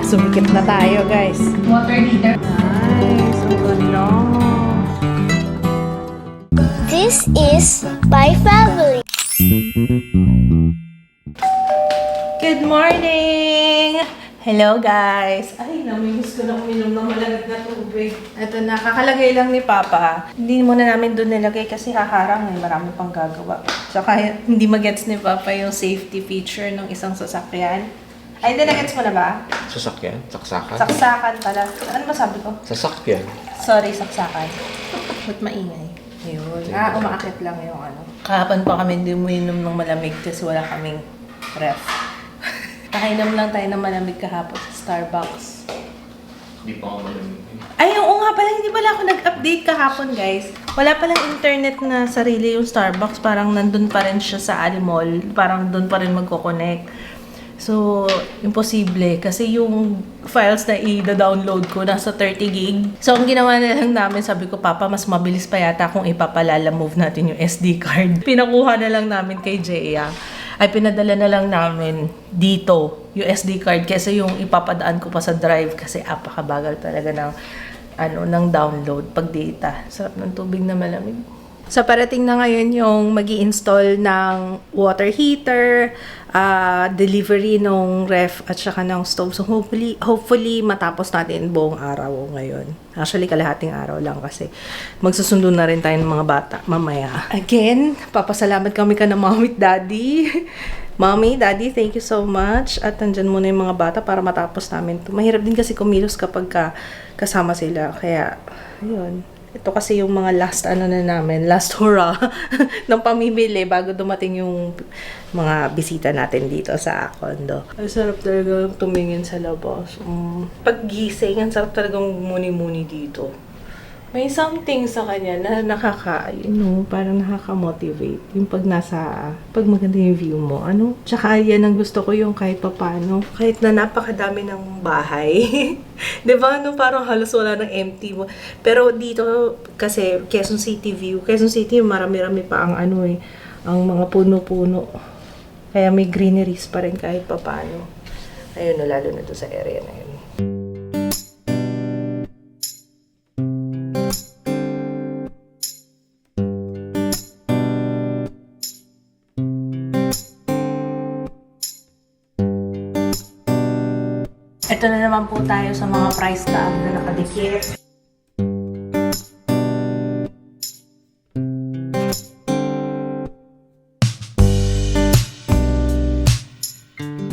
Sumikip na tayo, guys. Water heater. Nice. Ang ganda. This is my family. Good morning! Hello, guys! Ay, namimiss ko na uminom ng malamig na tubig. Ito na, kakalagay lang ni Papa. Hindi muna namin doon nilagay kasi haharang eh. Marami pang gagawa. Tsaka hindi magets ni Papa yung safety feature ng isang sasakyan. Ay, hindi na-gets mo na ba? Sasakyan? Saksakan? Saksakan pala. Ano ba sabi ko? Sasakyan. Sorry, saksakan. Ba't maingay? Ayun. Umaakit lang yung ano. Kahapon pa kami hindi uminom ng malamig kasi wala kaming ref. Nakainom lang tayo ng malamig kahapon sa Starbucks. Hindi pa ako malamig. Ay, oo nga pala, hindi pala ako nag-update kahapon, guys. Wala palang internet na sarili yung Starbucks. Parang nandun pa rin siya sa Alimall. Parang doon pa rin magkoconnect. So, imposible. Kasi yung files na i-download ko, nasa 30 gig. So, ang ginawa na lang namin, sabi ko, Papa, mas mabilis pa yata kung ipapalala-move natin yung SD card. Pinakuha na lang namin kay Jaya. Ay pinadala na lang namin dito yung SD card kasi yung ipapadaan ko pa sa drive kasi apakabagal talaga ng download pag data. Sarap ng tubig na malamig. So parating na ngayon yung magi-install ng water heater, delivery ng ref at saka ng stove. So hopefully matapos natin buong araw ngayon. Actually kalahating araw lang kasi magsusundo na rin tayo ng mga bata mamaya. Again, papasalamat kami ka na Mommy at Daddy. Mommy, Daddy, thank you so much. At nandyan muna yung mga bata para matapos namin to. Mahirap din kasi kumilos kapag kasama sila. Kaya, ayun. Ito kasi yung mga last last hurrah ng pamimili bago dumating yung mga bisita natin dito sa condo. Ang sarap talaga tumingin sa labas. Paggising, ang sarap talagang muni-muni dito. May something sa kanya na parang nakaka-motivate. Yung pag maganda yung view mo, Tsaka yan ang gusto ko yung kahit papano. Kahit na napakadami ng bahay. Diba, parang halos wala ng empty mo. Pero dito, kasi Quezon City view. Quezon City, marami-rami pa ang ang mga puno-puno. Kaya may greeneries pa rin kahit papano. Ayun, lalo na to sa area na yun. Ito na naman po tayo sa mga price tag na nakadikit.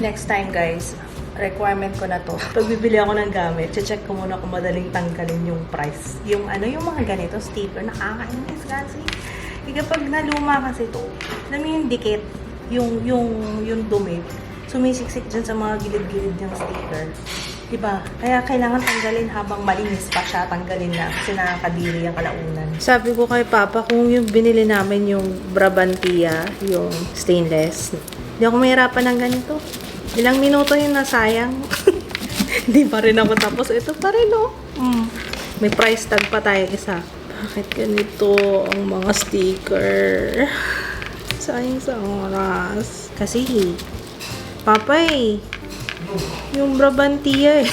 Next time guys, requirement ko na to. Pag bibili ako ng gamit, check ko muna kung madaling tanggalin yung price. Yung yung mga ganito, sticker, nakakainis kasi. Kapag naluma kasi to, alam mo yung dikit, yung dumi. Sumisiksik dyan sa mga gilid-gilid ng sticker. Diba? Kaya kailangan tanggalin habang malinis pa siya, tanggalin na kasi nakakadiri ang kalaunan. Sabi ko kay Papa, kung yung binili namin yung Brabantia, yung stainless, hindi ako mahirapan ng ganito. Ilang minuto yung nasayang. Hindi pa rin ako tapos. Ito pa rin, May price tag pa tayo isa. Bakit ganito ang mga sticker? Sayang sa oras. Kasi, Papay, yung Brabantia eh.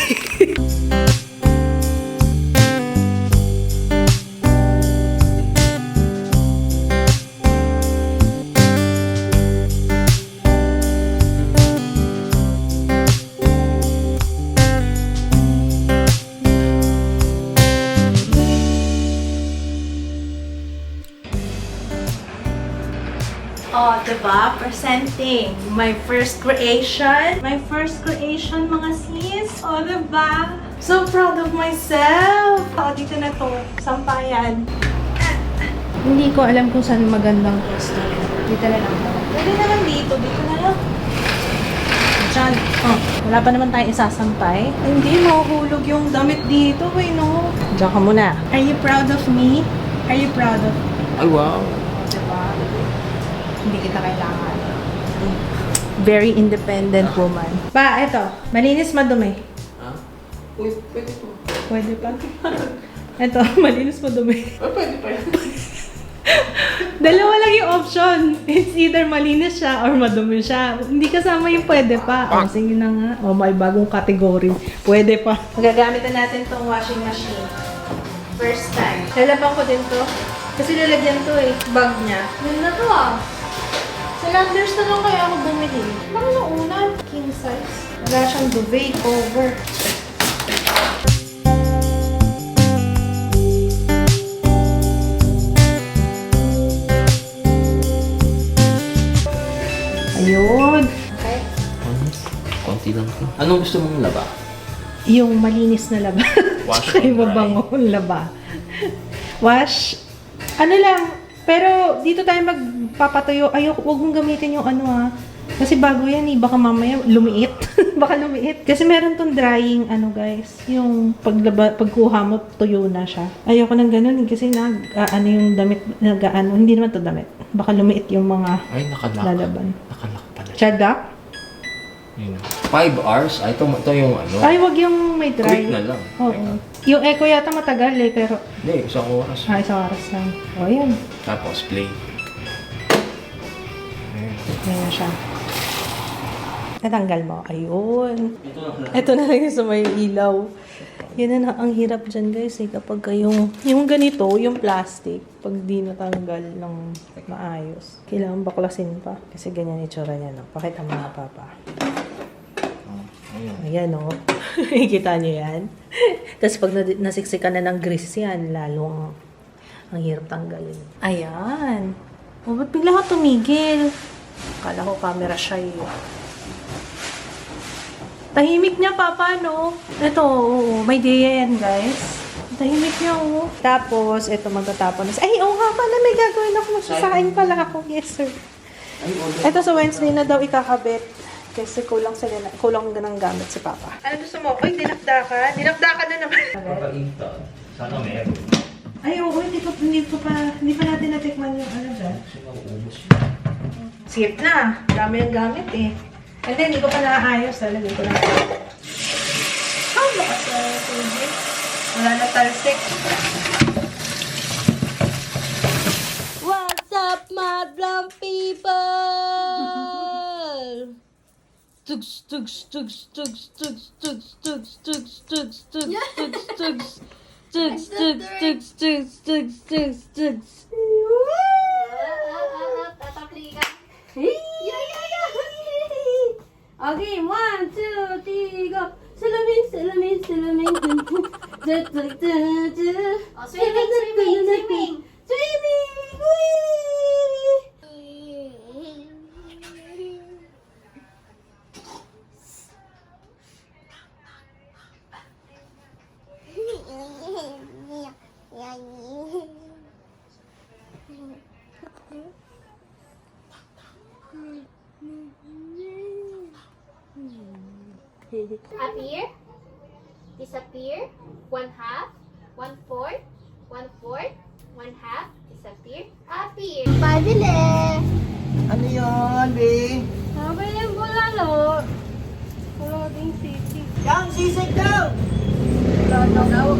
Oh, diba? Presenting my first creation. My first creation, mga sis. Oh, diba? So proud of myself. Oh, dito na to. Sampayan. Hindi ko alam kung saan magandang pwesto. Dito na lang. Pwede naman dito. Dito na lang. Diyan. Oh, wala pa naman tayong isasampay. Hindi, mahuhulog yung damit dito. Wait, no? Diyan ka muna. Are you proud of me? Are you proud of me? Ay, wow. Diba? Hindi kita kailangan. Very independent woman. Ba, ito. Malinis, madumi. Ha? Pwede po. Pwede pa. Ito, malinis, madumi. Pwede pa yan. Dalawa lang yung option. It's either malinis siya or madumi siya. Hindi kasama yung pwede pa. O, sige na nga. O, may bagong category. Pwede pa. Magagamit na natin tong washing machine. First time. Lalaban ko din to. Kasi lalagyan to eh. Bag niya. Yun na to ah. Sa Landers na lang kaya ako bumili. Baka nung una, king size. Wala siyang duvet cover. Ayun. Okay. Konti lang to. Anong gusto mong laba? Yung malinis na laba. Wash Tsaka or yung dry? mabangong laba. Wash. Ano lang. Pero dito tayo magpapatuyo. Ayoko, huwag mong gamitin yung ano ah. Kasi bago yan eh. Baka mamaya lumiit. Baka lumiit. Kasi meron tong drying ano guys. Yung pagkuha mo, tuyo na siya. Ayoko nang ganun eh. Kasi ano yung damit, ano, hindi naman to damit. Baka lumiit yung mga Ay, nakalak. lalaban. Nakalak pala. Chadak? Yun. 5 hours? Ay, ito yung ano. Ay, wag yung may dry. Quick na lang. Oo. Yung echo yata matagal eh, pero Hindi, isang oras. isang oras lang. O, yan. Tapos play. Ayan. Yan na siya. Natanggal mo. Ayun. Ito na. Ito na lang yung sa may ilaw. Yan na ang hirap dyan guys eh. Kapag yung ganito, yung plastic, pag di natanggal ng maayos, kailangan baklasin pa. Kasi ganyan itsura niya, no? Pakita mo na, Papa. Ayun. Ayan, no? Kita niyo yan? Tapos pag nasiksikan na ng grease yan, lalo ang hirap tanggalin. Ayan. O, ba't bigla ka tumigil? Akala ko camera siya eh. Tahimik niya, Papa, no? Ito, oo, may ideya yan, guys. Tahimik niya, oo. Tapos, ito, magtatapon na. Ay, oo nga pala, may gagawin ako. Magsasain pala ako. Yes, sir. Ito sa Wednesday na daw ikakabit. Kasi kulang ng gamit si Papa. Ano gusto mo? Uy, dinakdakan. Dinakdakan na naman. Papainta. Sana meron. Ay, oo, hindi pa natin natikman yung ano dyan. Skip na. Dami ng gamit eh. And then, hindi ko pa naayos. Lalagyan ko lang. Oh, lakas na tubig. Wala na talsik. What's up, my blonde people? Tugs, tugs, tugs, tugs, tugs, tugs, tugs, tugs, tugs, tugs, tugs, tugs. Tugs, tugs, tugs, tugs, tugs, tugs, tugs. Okay, 1, 2, 3, go. Salamin, salamin, salamin. Oh, swimming, swimming, swimming. Swimming! Whee! Appear, disappear, 1/2, 1/4, 1/4, 1/2, disappear, appear. Pabili! Ano yun, Bing? Pabili yung bulalo. Kuloding city. Yang sisig daw! Bulalo daw.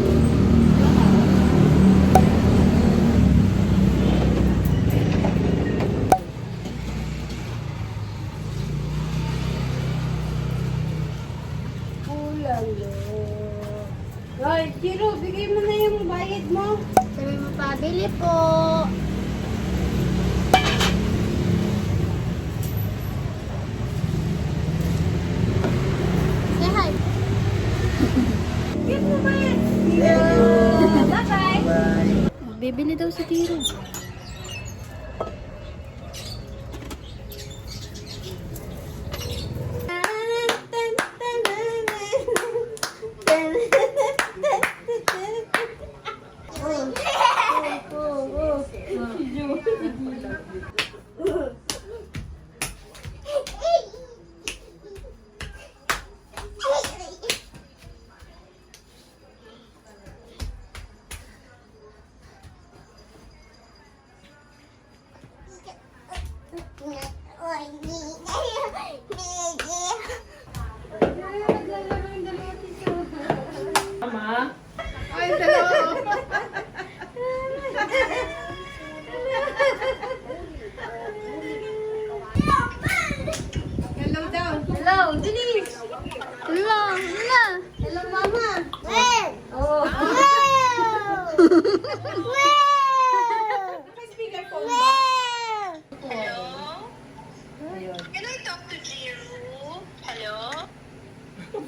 Bulalo. Ay, Chiro, bigay mo na yung bayad mo. Sabi mo, pabili po. Say hi. Get mo bayad. Bye-bye. Bye. Bibili daw si Tiro.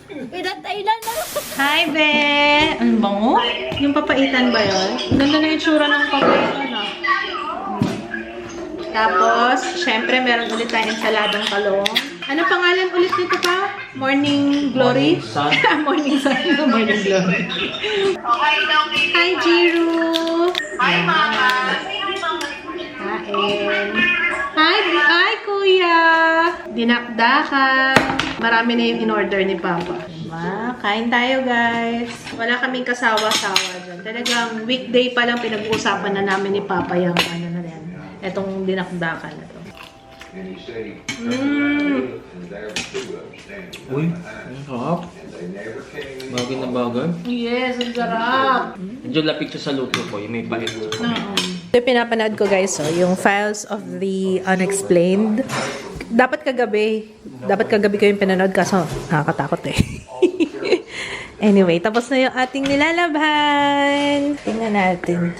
Pinatay na na. Hi, Be! Ano bango? Yung papaitan ba yun? Ganda na yung tsura ng papaitan, ah. Tapos, syempre, meron ulit tayong ensaladang talong. Ano pangalan ulit nito pa? Morning Glory? Morning Sun. Morning Sun. Morning Glory. Hi, Jiru! Hi, Mama! Kain. Hi, Kuya! Dinakdakan. Marami na yung in-order ni Papa. Diba? Kain tayo, guys. Wala kaming kasawa-sawa dyan. Talagang weekday pa lang pinag-uusapan na namin ni Papa yung ano na yan. Etong dinakdakan na to. Uy, ang sarap. Bagay na bagay. Yes, ang sarap! Medyo lapit siya sa luto ko, yung may pait. Yung pinapanood ko guys, yung Files of the Unexplained. Dapat kagabi ko yung pinanood kaso nakakatakot eh. Anyway, tapos na yung ating nilalabhan. Tingnan natin.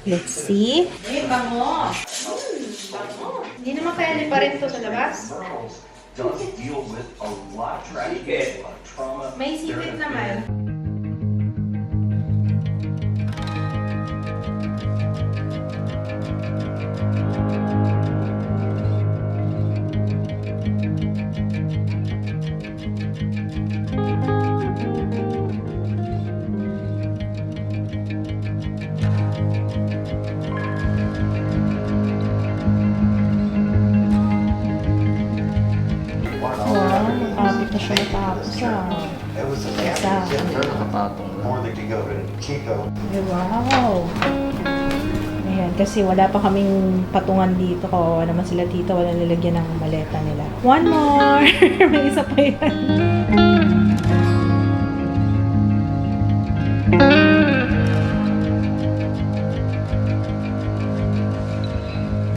Let's see. Ay, bango! Hindi naman kaya pa rin ito sa labas. May sipit naman. Nakapit na siya matapos It was a Nakapatong lang. more than to go to Chico. Wow! Ayan, kasi wala pa kaming patungan dito. Kawawa naman sila tita. Wala nilagyan ng maleta nila. One more! May isa pa yan.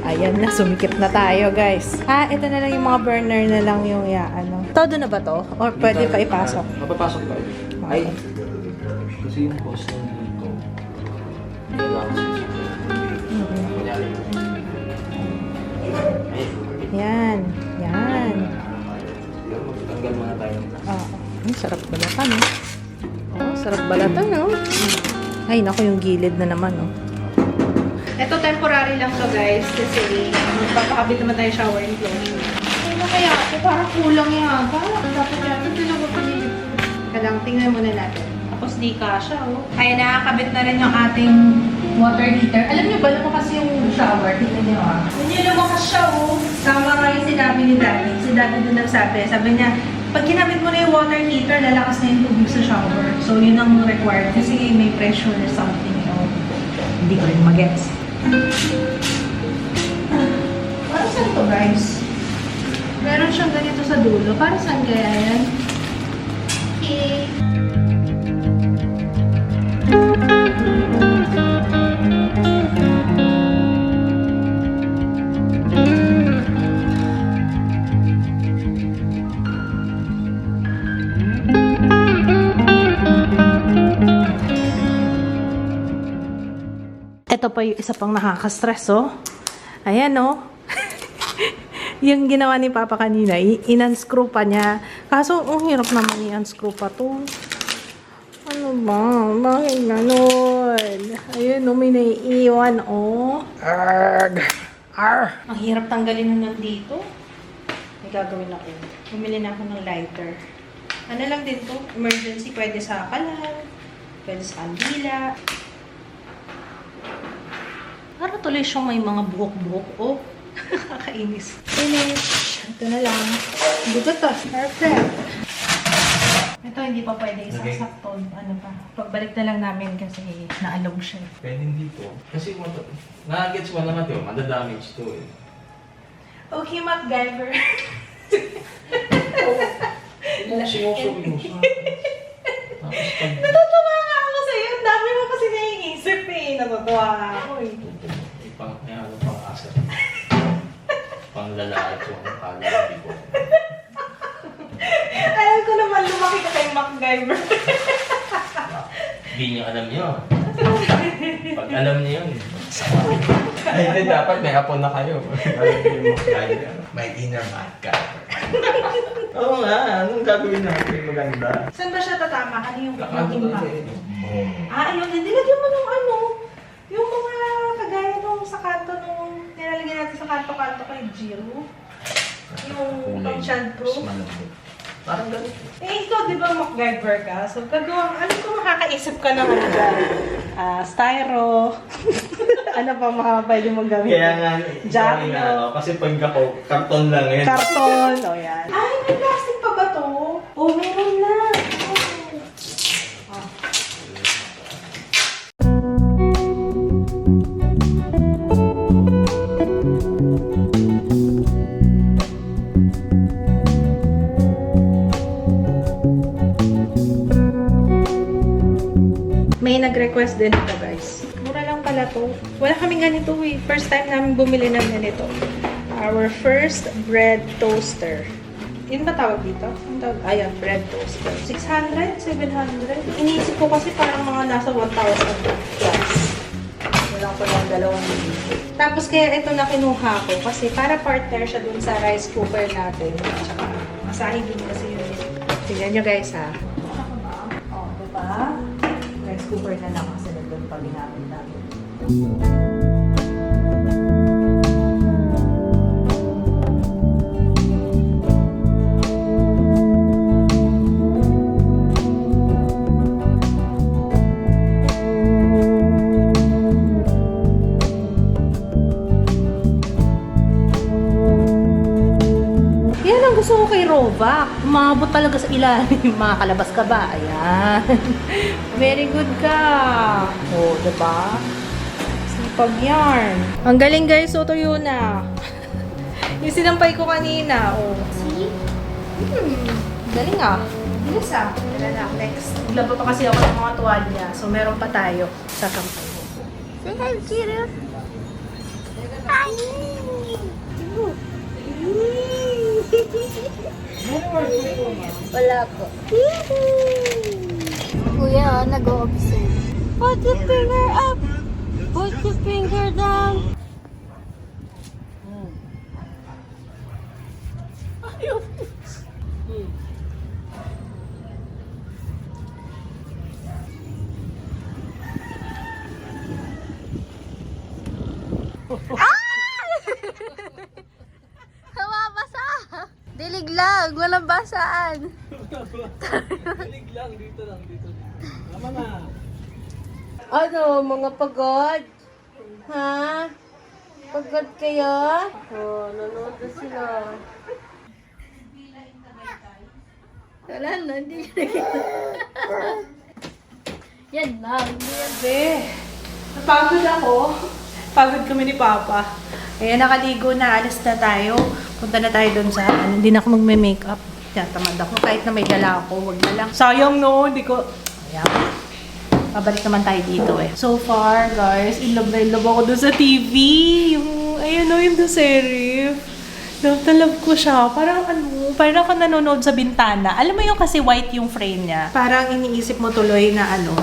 Ayan na, sumikip na tayo, guys. Ito na lang yung mga burner na lang yung ano. Todo na ba to? Or pwede pa ipasok? Mapapasok tayo. Ay, kasi yung cost ng dito. Kailangan sa kunyari. Ay, Yan. Yan. tanggal muna tayo. Sarap balatan, eh. Sarap balatan, no? Ay, naku, yung gilid na naman, no? Ito, temporary lang to, guys. Kasi, magpapakabit naman tayo shower enclosure. Ano kaya? Ito, parang kulang yan. Parang dapat yan. Ito lang mapalilip. Teka lang, tingnan muna natin. Tapos, di kasha, oh. Kaya nakakabit na rin yung ating water heater. Alam niyo ba, lumakas yung shower? Tingnan niyo, ah. Hindi lumakas siya, oh. Tama nga yung sinabi ni Daddy. Si Daddy din nagsabi. Sabi niya, pag ginamit mo na yung water heater, lalakas na yung tubig sa shower. So, yun ang required. Kasi may pressure or something. Oh. Hindi ko rin magets. Para saan to, guys? Meron siyang ganito sa dulo. Para saan kaya yan? Okay. Ito pa yung isa pang nakaka-stress, oh. Ayan, oh. Yung ginawa ni Papa kanina, in-unscrew pa niya. Kaso, ang hirap naman i-unscrew pa to. Ano ba? Bakit ganun? Ayun, oh, may naiiwan, oh. Arg! Arr! Ang hirap tanggalin na nandito. May gagawin ako. Bumili na ako ng lighter. Ano lang din to? Emergency, pwede sa kalan, pwede sa kandila. Para tuloy siyang may mga buhok-buhok. Oh, kakainis. Finish. Ito na lang. Dito to. Perfect. Ito hindi pa pwede isasakto. Ano pa. Pagbalik na lang namin kasi naalog siya. Pwede dito. Kasi nakagets mo naman ito, madadamage to eh. Okay, MacGyver. Sinusubi mo siya. Tapos pag... Natutuwa nga ako sa'yo. Ang dami mo kasi naiisip eh. Natutuwa nga ako eh. Pang asa. Pang lalaki ko ang kalabi ko. Alam ko naman lumaki ka kay MacGyver. Hindi niyo alam yun. Pag alam niyo yun. Hindi, dapat may hapon na kayo. May inner MacGyver. Oo nga, anong gagawin natin maganda? Saan ba siya tatama? Ano yung Nakano impact? kasi. Ayun. Hindi lagyan mo nung ano, yung mga kagaya nung sa kanto nung nilalagyan natin sa kanto-kanto kay Jiro. Yung pang-child-proof. Parang ganun. Eh, ikaw, di ba MacGyver ka? So, gagawa, ano kung makakaisip ka naman dyan? Styro. Ano pa mga pwede mong gawin? Kaya nga, Jackie, ano, kasi pag ako, karton lang yan. Karton. O yan. Ay, may plastic pa ba to? Oh, meron na. Oh. May nag-request din ito, guys. Mura lang pala to. Wala kaming ganito eh. First time namin bumili ng ganito. Our first bread toaster. Yun ba tawag dito? Ang tawag? Ayan, bread toaster. 600? 700? Iniisip ko kasi parang mga nasa 1,000 plus. Wala ko lang 2,000. Tapos kaya ito na kinuha ko kasi para partner siya dun sa rice cooker natin. At saka masahe din kasi yun. Tingnan nyo guys ha. O, diba? Rice cooker na lang kasi nandun pa ginamit natin. Yan ang gusto ko kay Rovac. Umabot talaga sa ilalim. Makakalabas ka ba? Ayan. Very good ka. O, diba? Sipag yarn. Ang galing guys. So, tuyo na. Yung sinampay ko kanina. O. See? Galing ah. Bilis ah. Tara na. Next. Naglaba pa kasi ako ng mga tuwalya. So, meron pa tayo sa kampay. Say hi, Jiro. Hi. Wala po. Kuya, nag-o-observe. Put your finger up. Put your finger down. Nawabasa! Dilig lang, walang basaan. Galing lang, dito lang, dito. Tama na. Ano, mga pagod? Ha? Pagod kayo? Oh, nanonood na sila. Wala na, hindi ko nakita. Yan lang. Be, napagod ako. Pagod kami ni Papa. Kaya nakaligo na, alis na tayo. Punta na tayo doon sa, hindi na ako magme-makeup. Tamad ako. Kahit na may dala ako, wag na lang. Sayang no, hindi ko, ayan. Pabalik naman tayo dito eh. So far, guys, in love na in love ako doon sa TV. Yung, ayun o, yung The Serif. Love na love ko siya. Parang ano, parang ako nanonood sa bintana. Alam mo yung kasi white yung frame niya. Parang iniisip mo tuloy na ano,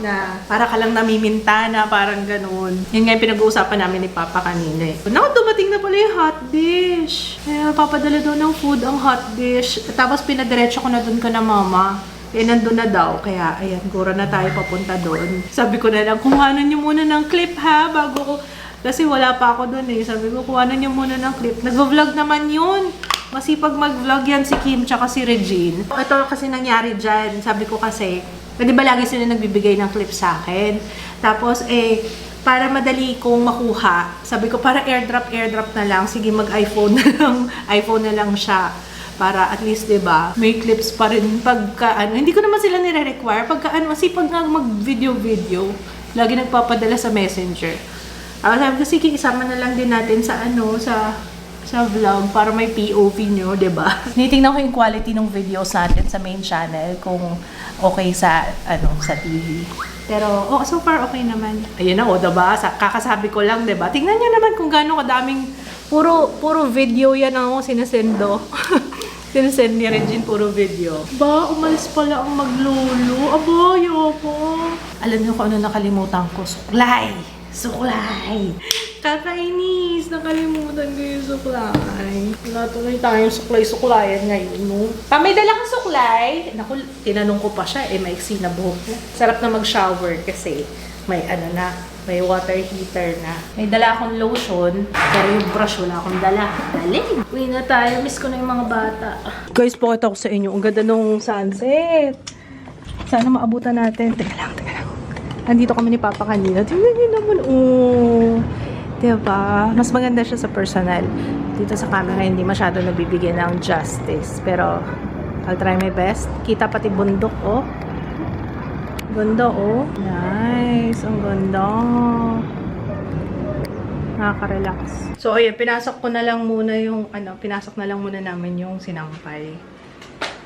na para ka lang namimintana, parang ganun. Yun nga yung pinag-uusapan namin ni Papa kanina eh. Naku, dumating na pala yung hot dish. Kaya papadala daw ng food ang hot dish. Tapos pinadiretso ko na dun ka na mama. Eh, nandun na daw. Kaya, ayan, gura na tayo papunta doon. Sabi ko na lang, kuhanan niyo muna ng clip ha, bago ko. Kasi wala pa ako doon eh. Sabi ko, kuhanan niyo muna ng clip. Nag-vlog naman yun. Masipag mag-vlog yan si Kim tsaka si Regine. Ito kasi nangyari dyan. Sabi ko kasi, di ba lagi sila nagbibigay ng clip sa akin? Tapos, para madali kong makuha, sabi ko, para airdrop na lang. Sige, mag-iPhone na lang. iPhone na lang siya. Para at least, diba, may clips pa rin pagka, ano, hindi ko naman sila nire-require. Pagka, ano, masipag nga mag-video, lagi nagpapadala sa Messenger. Sabi ko, sige, isama na lang din natin sa, ano, sa vlog para may POV nyo, diba? Tinitingnan ko yung quality ng videos natin sa main channel kung okay sa, ano, sa TV. Pero, so far okay naman. Ayun na, diba? Kakasabi ko lang, diba? Tingnan nyo naman kung gaano kadaming, puro video yan ang sinasendo. Sinesend ni Regine, puro video. Ba, umalis pala ang maglolo. Aba, yopo. Alam niyo kung ano nakalimutan ko? Suklay! Suklay! Kakainin! Guys, nakalimutan ko yung suklay. Wala tuloy tayong suklay-suklayan ngayon, no? May dala kang suklay. Naku, tinanong ko pa siya, maiksi na buhok na. Sarap na mag-shower kasi may may water heater na. May dala akong lotion, pero yung brush wala akong dala. Galing! Uwi na tayo, miss ko na yung mga bata. Guys, pakita ko sa inyo, ang ganda nung sunset. Sana maabutan natin. Teka lang. Andito kami ni Papa kanina. Tingnan niyo naman, oh. Diba? Mas maganda siya sa personal. Dito sa camera, hindi masyado nabibigyan ng justice. Pero, I'll try my best. Kita pati bundok, oh. Ganda, oh. Nice. Ang ganda. Nakaka-relax. So, ayun, pinasok na lang muna namin yung sinampay.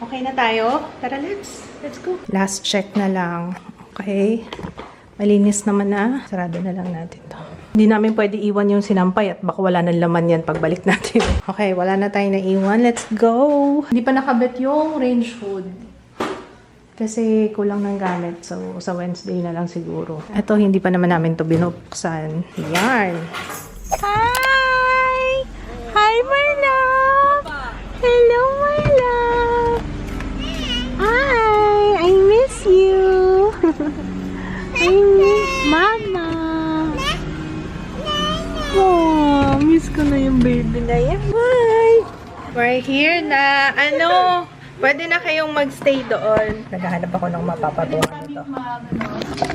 Okay na tayo? Tara, let's go. Last check na lang. Okay. Malinis naman na. Sarado na lang natin to. Hindi namin pwede iwan yung sinampay at baka wala nang laman yan pagbalik natin. Okay, wala na tayong naiwan. Let's go! Hindi pa nakabit yung range hood. Kasi kulang ng gamit. So, sa Wednesday na lang siguro. Ito, hindi pa naman namin to binuksan. Yan. Hi! Hi, my love! Hello, my love! Hi! I miss you! I miss Mama! Oh, miss ko na yung baby na yan. Hi! We're here na, pwede na kayong magstay doon. Naghahanap ako ng mapapatuwa nito.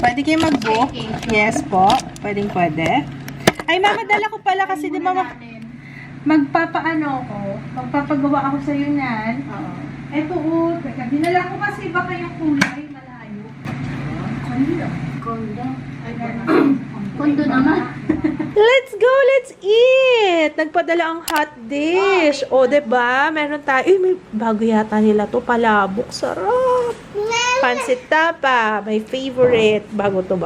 Pwede kayong mag-book? Yes po. Pwede. Ay, Mama, dala ko pala kasi di Mama, magpapagawa ako sa iyo niyan. Eto, teka, dinala ko kasi baka yung kulay malayo. Kondo naman. Let's go! Let's eat! Nagpadala ang hot dish. O, diba? Meron tayo. May bago yata nila to. Palabok. Sarap! Pansit tapa. My favorite. Bago to.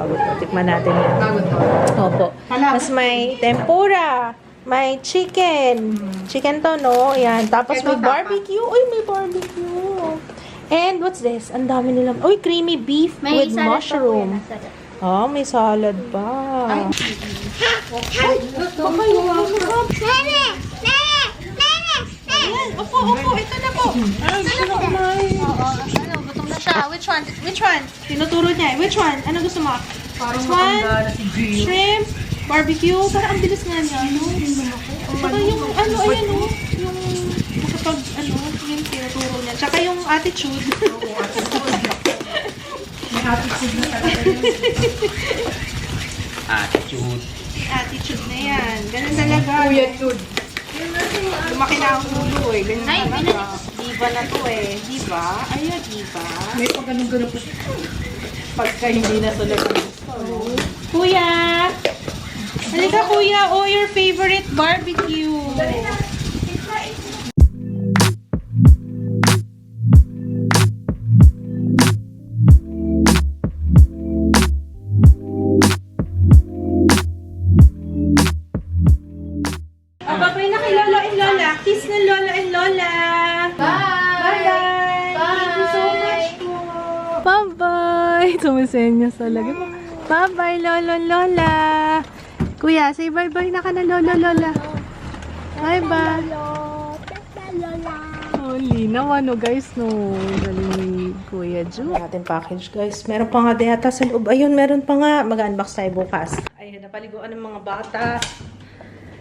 Tikman natin yan. Bago to. Opo. Tapos may tempura. May chicken. Chicken to, no? Yan. Tapos may barbecue. Uy, may barbecue. And what's this? Ang dami nilang. Uy, creamy beef with mushroom. Oh, may salad pa. Opo, ito na po. Gusto na kumain. Gutom na siya. Which one? Tinuturo niya. Which one? Ano gusto mo? This one? Shrimp? Barbecue? Parang ang bilis nga niya. Saka yung, yung yung tinuturo niya. Tsaka yung attitude. May attitude na talaga yun. Attitude na yan. Ganun talaga. Kuya-tude. Lumaki na ang ulo eh. Ganun talaga. Diba na to eh. Diba? Ayan, diba? May pag-ganun-ganun po. Pagka hindi na tulad ng gusto. Kuya! Halika kuya. Oh, your favorite barbecue. Babay na kay Lolo and Lola. Kiss ng Lolo and Lola. Bye! Bye! Thank you so much po. Bye-bye! Tumisenyas talaga. Bye-bye, Lolo and Lola. Kuya, say bye-bye na ka na, Lolo, Lola. Bye-bye. Oh, linaw, guys, no. Galing ni Kuya Ju. Ating package, guys. Meron pa nga data sa loob. Ayun, meron pa nga. Mag-unbox tayo bukas. Ayun, napaliguan ng mga bata.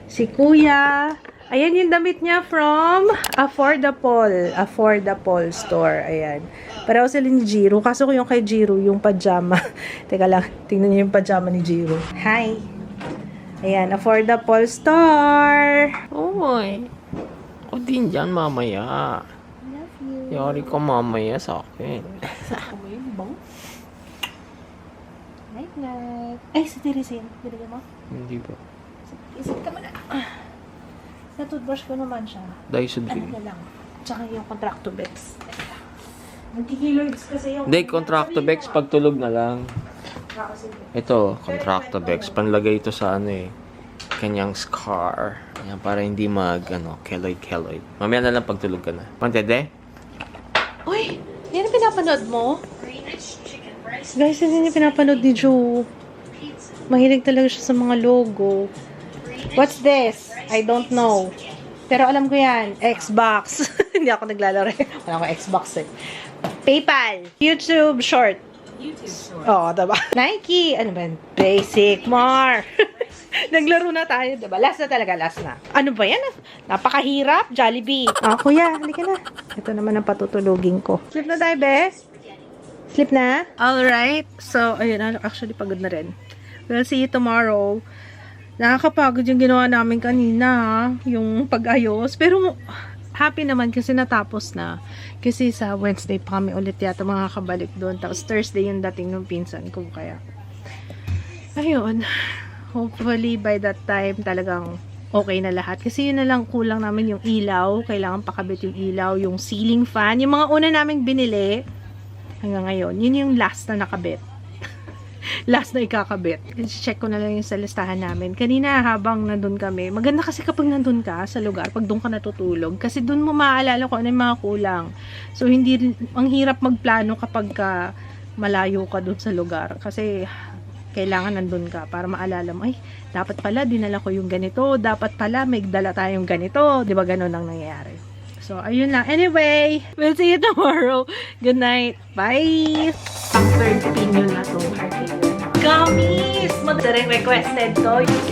Si Kuya. Ayan yung damit niya from Affordable Store. Ayan. Pareho sila ni Jiro. Kaso ko yung kay Jiro, yung pajama. Teka lang, tingnan niyo yung pajama ni Jiro. Hi! Ayan, Affordable Store. Oy. Ako din dyan mamaya. Yari ka mamaya sa akin. Night-night. Ay, si Teresin. Binigyan mo? Hindi ba? Isip ka muna. Sa toothbrush ko naman siya. Daiso Ano din. na lang. Tsaka yung Contracto-Bex. Nagkikiloids kasi yung... Hindi, Contracto-Bex pagtulog na lang. Ito, Contracto-Bex. Panlagay ito sa kanyang scar. Ayan, para hindi keloid. Mamaya na lang pagtulog ka na. Pantede? Uy! Yan ang pinapanood mo? Guys, yan yung pinapanood ni Joe. Mahilig talaga siya sa mga logo. What's this? I don't know. Pero alam ko yan, Xbox. Hindi ako naglalaro. Wala akong Xbox eh. PayPal. YouTube Short. Oo, diba? Nike. Ano ba? Basic. More. Naglaro na tayo, diba? Last na talaga, last na. Ano ba yan? Napakahirap. Jollibee. Kuya, halika na. Ito naman ang patutulugin ko. Sleep na tayo, be? Sleep na? Alright. So, ayun. Actually, pagod na rin. We'll see you tomorrow. Nakakapagod yung ginawa namin kanina, yung pag-ayos. Pero, happy naman kasi natapos na. Kasi sa Wednesday pa kami ulit yata makakabalik doon. Tapos Thursday yung dating ng pinsan ko. Kaya, ayun. Hopefully, by that time, talagang okay na lahat. Kasi yun na lang kulang namin yung ilaw. Kailangan pakabit yung ilaw, yung ceiling fan. Yung mga una naming binili, hanggang ngayon, yun yung last na nakabit. Last na ikakabit. Check ko na lang yung sa listahan namin. Kanina habang nandun kami, maganda kasi kapag nandun ka sa lugar, pag doon ka natutulog, kasi doon mo maaalala kung ano yung mga kulang. So, hindi, ang hirap magplano kapag ka malayo ka doon sa lugar. Kasi, kailangan nandun ka para maalala mo, ay, dapat pala dinala ko yung ganito, dapat pala may dala tayong ganito. Di ba ganun ang nangyayari? So, ayun lang. Anyway, we'll see you tomorrow. Good night. Bye! Ang third opinion na to. Gummies! Mag-requested to. Yung